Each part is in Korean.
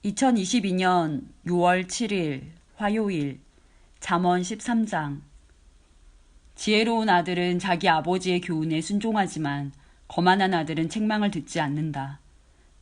2022년 6월 7일 화요일 잠언 13장. 지혜로운 아들은 자기 아버지의 교훈에 순종하지만 거만한 아들은 책망을 듣지 않는다.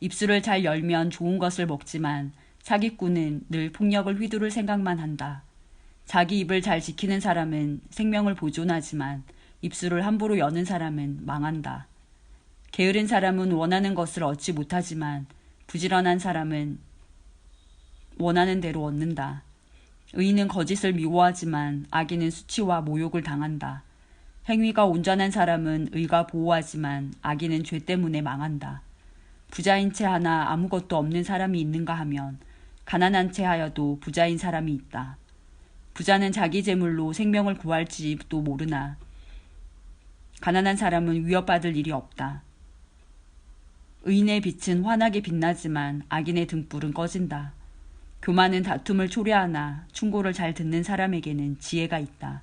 입술을 잘 열면 좋은 것을 먹지만 사기꾼은 늘 폭력을 휘두를 생각만 한다. 자기 입을 잘 지키는 사람은 생명을 보존하지만 입술을 함부로 여는 사람은 망한다. 게으른 사람은 원하는 것을 얻지 못하지만 부지런한 사람은 원하는 대로 얻는다. 의인은 거짓을 미워하지만 악인은 수치와 모욕을 당한다. 행위가 온전한 사람은 의가 보호하지만 악인은 죄 때문에 망한다. 부자인 채 하나 아무것도 없는 사람이 있는가 하면 가난한 채 하여도 부자인 사람이 있다. 부자는 자기 재물로 생명을 구할지도 모르나 가난한 사람은 위협받을 일이 없다. 의인의 빛은 환하게 빛나지만 악인의 등불은 꺼진다. 교만은 다툼을 초래하나 충고를 잘 듣는 사람에게는 지혜가 있다.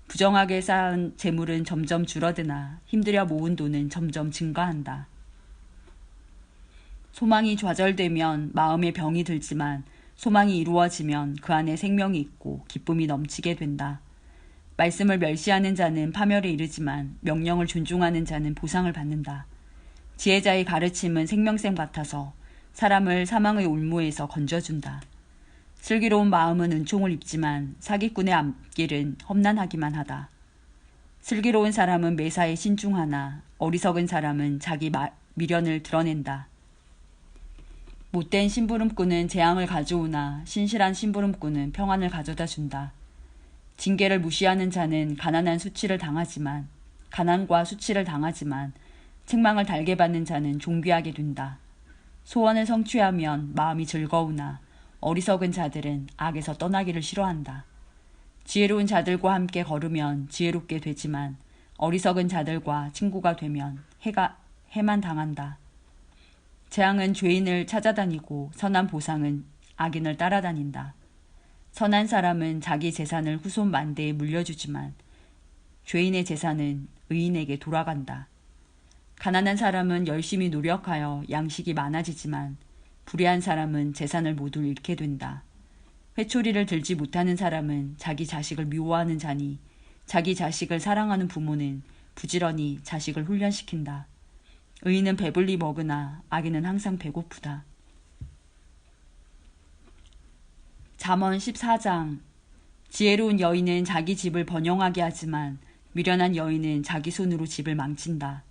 부정하게 쌓은 재물은 점점 줄어드나 힘들여 모은 돈은 점점 증가한다. 소망이 좌절되면 마음에 병이 들지만 소망이 이루어지면 그 안에 생명이 있고 기쁨이 넘치게 된다. 말씀을 멸시하는 자는 파멸에 이르지만 명령을 존중하는 자는 보상을 받는다. 지혜자의 가르침은 생명샘 같아서 사람을 사망의 올무에서 건져준다. 슬기로운 마음은 은총을 입지만 사기꾼의 앞길은 험난하기만 하다. 슬기로운 사람은 매사에 신중하나 어리석은 사람은 자기 미련을 드러낸다. 못된 심부름꾼은 재앙을 가져오나 신실한 심부름꾼은 평안을 가져다 준다. 징계를 무시하는 자는 가난과 수치를 당하지만 책망을 달게 받는 자는 존귀하게 된다. 소원을 성취하면 마음이 즐거우나 어리석은 자들은 악에서 떠나기를 싫어한다. 지혜로운 자들과 함께 걸으면 지혜롭게 되지만 어리석은 자들과 친구가 되면 해만 당한다. 재앙은 죄인을 찾아다니고 선한 보상은 악인을 따라다닌다. 선한 사람은 자기 재산을 후손 만대에 물려주지만 죄인의 재산은 의인에게 돌아간다. 가난한 사람은 열심히 노력하여 양식이 많아지지만 불의한 사람은 재산을 모두 잃게 된다. 회초리를 들지 못하는 사람은 자기 자식을 미워하는 자니 자기 자식을 사랑하는 부모는 부지런히 자식을 훈련시킨다. 의인은 배불리 먹으나 악인은 항상 배고프다. 잠언 14장. 지혜로운 여인은 자기 집을 번영하게 하지만 미련한 여인은 자기 손으로 집을 망친다.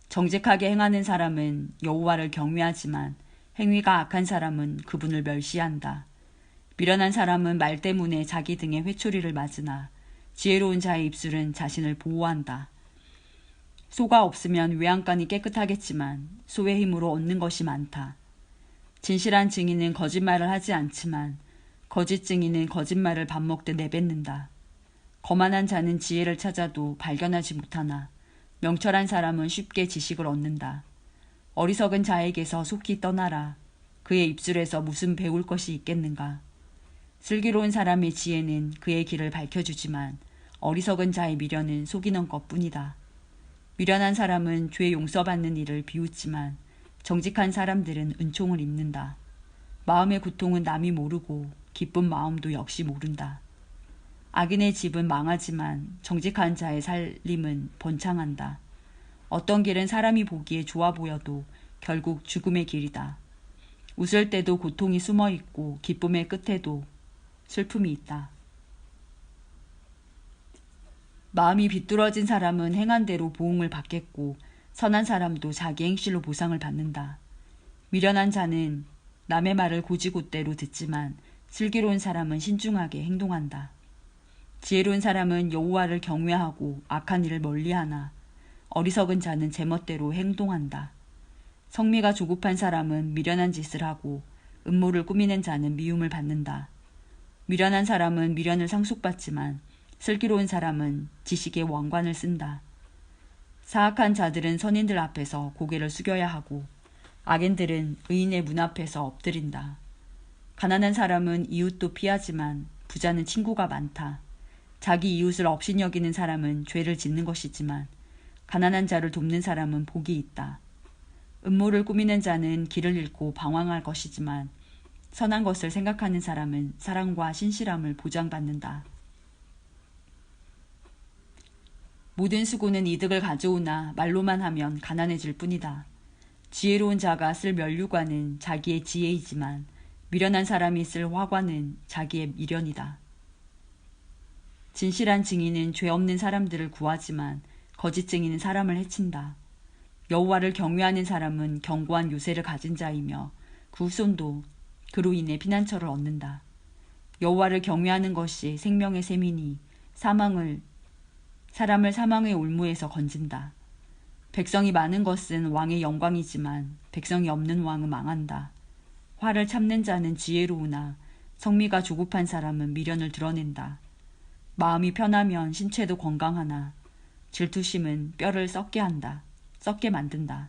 정직하게 행하는 사람은 여호와를 경외하지만 행위가 악한 사람은 그분을 멸시한다. 미련한 사람은 말 때문에 자기 등에 회초리를 맞으나 지혜로운 자의 입술은 자신을 보호한다. 소가 없으면 외양간이 깨끗하겠지만 소의 힘으로 얻는 것이 많다. 진실한 증인은 거짓말을 하지 않지만 거짓 증인은 거짓말을 밥 먹듯 내뱉는다. 거만한 자는 지혜를 찾아도 발견하지 못하나 명철한 사람은 쉽게 지식을 얻는다. 어리석은 자에게서 속히 떠나라. 그의 입술에서 무슨 배울 것이 있겠는가. 슬기로운 사람의 지혜는 그의 길을 밝혀주지만 어리석은 자의 미련은 속이는 것뿐이다. 미련한 사람은 죄 용서받는 일을 비웃지만 정직한 사람들은 은총을 입는다. 마음의 고통은 남이 모르고 기쁜 마음도 역시 모른다. 악인의 집은 망하지만 정직한 자의 살림은 번창한다. 어떤 길은 사람이 보기에 좋아 보여도 결국 죽음의 길이다. 웃을 때도 고통이 숨어 있고 기쁨의 끝에도 슬픔이 있다. 마음이 비뚤어진 사람은 행한 대로 보응을 받겠고 선한 사람도 자기 행실로 보상을 받는다. 미련한 자는 남의 말을 곧이곧대로 듣지만 슬기로운 사람은 신중하게 행동한다. 지혜로운 사람은 여호와를 경외하고 악한 일을 멀리하나 어리석은 자는 제멋대로 행동한다. 성미가 조급한 사람은 미련한 짓을 하고 음모를 꾸미는 자는 미움을 받는다. 미련한 사람은 미련을 상속받지만 슬기로운 사람은 지식의 왕관을 쓴다. 사악한 자들은 선인들 앞에서 고개를 숙여야 하고 악인들은 의인의 문 앞에서 엎드린다. 가난한 사람은 이웃도 피하지만 부자는 친구가 많다. 자기 이웃을 업신여기는 사람은 죄를 짓는 것이지만 가난한 자를 돕는 사람은 복이 있다. 음모를 꾸미는 자는 길을 잃고 방황할 것이지만 선한 것을 생각하는 사람은 사랑과 신실함을 보장받는다. 모든 수고는 이득을 가져오나 말로만 하면 가난해질 뿐이다. 지혜로운 자가 쓸 면류관은 자기의 지혜이지만 미련한 사람이 쓸 화관은 자기의 미련이다. 진실한 증인은 죄 없는 사람들을 구하지만 거짓 증인은 사람을 해친다. 여호와를 경외하는 사람은 견고한 요새를 가진 자이며 그 후손도 그로 인해 피난처를 얻는다. 여호와를 경외하는 것이 생명의 셈이니 사람을 사망의 올무에서 건진다. 백성이 많은 것은 왕의 영광이지만 백성이 없는 왕은 망한다. 화를 참는 자는 지혜로우나 성미가 조급한 사람은 미련을 드러낸다. 마음이 편하면 신체도 건강하나 질투심은 뼈를 썩게 만든다.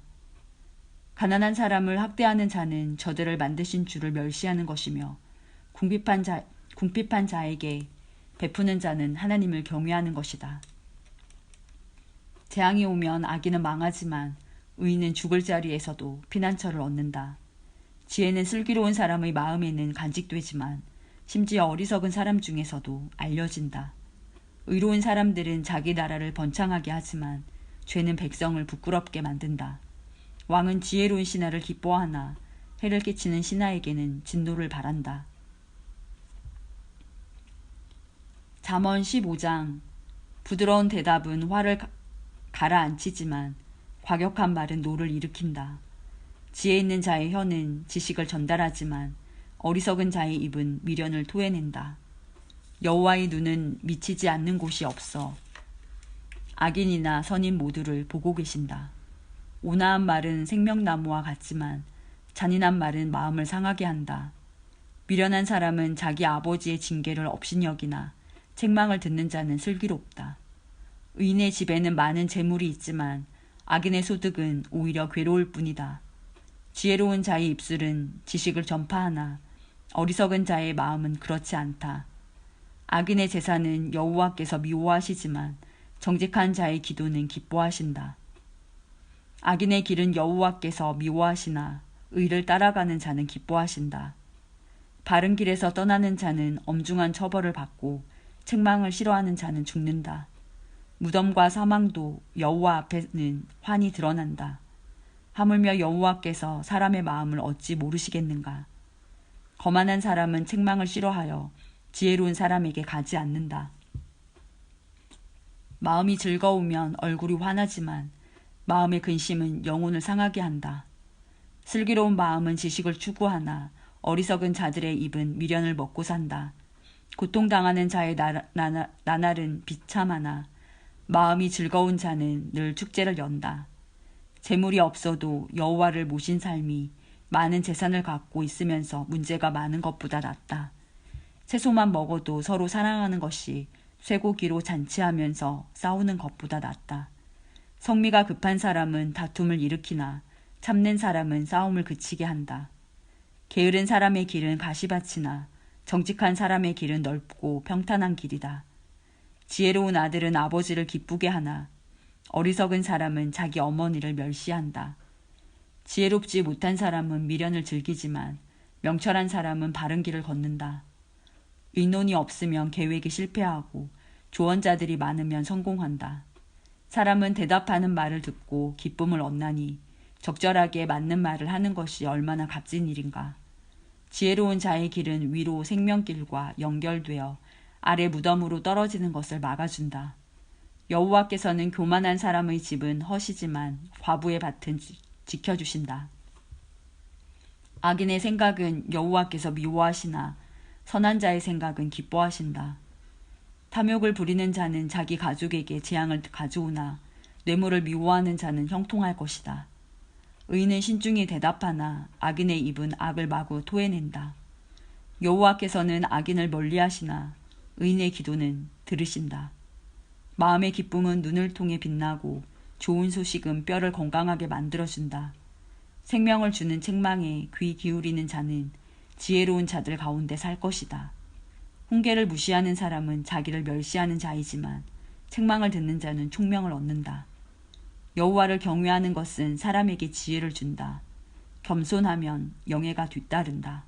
가난한 사람을 학대하는 자는 저들을 만드신 주를 멸시하는 것이며 궁핍한 자에게 베푸는 자는 하나님을 경외하는 것이다. 재앙이 오면 악인은 망하지만 의인은 죽을 자리에서도 피난처를 얻는다. 지혜는 슬기로운 사람의 마음에는 간직되지만 심지어 어리석은 사람 중에서도 알려진다. 의로운 사람들은 자기 나라를 번창하게 하지만 죄는 백성을 부끄럽게 만든다. 왕은 지혜로운 신하를 기뻐하나 해를 끼치는 신하에게는 진노를 바란다. 잠언 15장. 부드러운 대답은 화를 가라앉히지만 과격한 말은 노를 일으킨다. 지혜 있는 자의 혀는 지식을 전달하지만 어리석은 자의 입은 미련을 토해낸다. 여호와의 눈은 미치지 않는 곳이 없어 악인이나 선인 모두를 보고 계신다. 온화한 말은 생명나무와 같지만 잔인한 말은 마음을 상하게 한다. 미련한 사람은 자기 아버지의 징계를 업신여기나 책망을 듣는 자는 슬기롭다. 의인의 집에는 많은 재물이 있지만 악인의 소득은 오히려 괴로울 뿐이다. 지혜로운 자의 입술은 지식을 전파하나 어리석은 자의 마음은 그렇지 않다. 악인의 제사는 여호와께서 미워하시지만 정직한 자의 기도는 기뻐하신다. 악인의 길은 여호와께서 미워하시나 의를 따라가는 자는 기뻐하신다. 바른 길에서 떠나는 자는 엄중한 처벌을 받고 책망을 싫어하는 자는 죽는다. 무덤과 사망도 여호와 앞에는 환히 드러난다. 하물며 여호와께서 사람의 마음을 어찌 모르시겠는가. 거만한 사람은 책망을 싫어하여 지혜로운 사람에게 가지 않는다. 마음이 즐거우면 얼굴이 환하지만 마음의 근심은 영혼을 상하게 한다. 슬기로운 마음은 지식을 추구하나 어리석은 자들의 입은 미련을 먹고 산다. 고통당하는 자의 나날은 비참하나 마음이 즐거운 자는 늘 축제를 연다. 재물이 없어도 여호와를 모신 삶이 많은 재산을 갖고 있으면서 문제가 많은 것보다 낫다. 채소만 먹어도 서로 사랑하는 것이 쇠고기로 잔치하면서 싸우는 것보다 낫다. 성미가 급한 사람은 다툼을 일으키나 참는 사람은 싸움을 그치게 한다. 게으른 사람의 길은 가시밭이나 정직한 사람의 길은 넓고 평탄한 길이다. 지혜로운 아들은 아버지를 기쁘게 하나 어리석은 사람은 자기 어머니를 멸시한다. 지혜롭지 못한 사람은 미련을 즐기지만 명철한 사람은 바른 길을 걷는다. 의논이 없으면 계획이 실패하고 조언자들이 많으면 성공한다. 사람은 대답하는 말을 듣고 기쁨을 얻나니 적절하게 맞는 말을 하는 것이 얼마나 값진 일인가. 지혜로운 자의 길은 위로 생명길과 연결되어 아래 무덤으로 떨어지는 것을 막아준다. 여호와께서는 교만한 사람의 집은 허시지만 과부의 밭은 지켜주신다. 악인의 생각은 여호와께서 미워하시나 선한 자의 생각은 기뻐하신다. 탐욕을 부리는 자는 자기 가족에게 재앙을 가져오나 뇌물을 미워하는 자는 형통할 것이다. 의인은 신중히 대답하나 악인의 입은 악을 마구 토해낸다. 여호와께서는 악인을 멀리하시나 의인의 기도는 들으신다. 마음의 기쁨은 눈을 통해 빛나고 좋은 소식은 뼈를 건강하게 만들어준다. 생명을 주는 책망에 귀 기울이는 자는 지혜로운 자들 가운데 살 것이다. 훈계를 무시하는 사람은 자기를 멸시하는 자이지만 책망을 듣는 자는 총명을 얻는다. 여호와를 경외하는 것은 사람에게 지혜를 준다. 겸손하면 영예가 뒤따른다.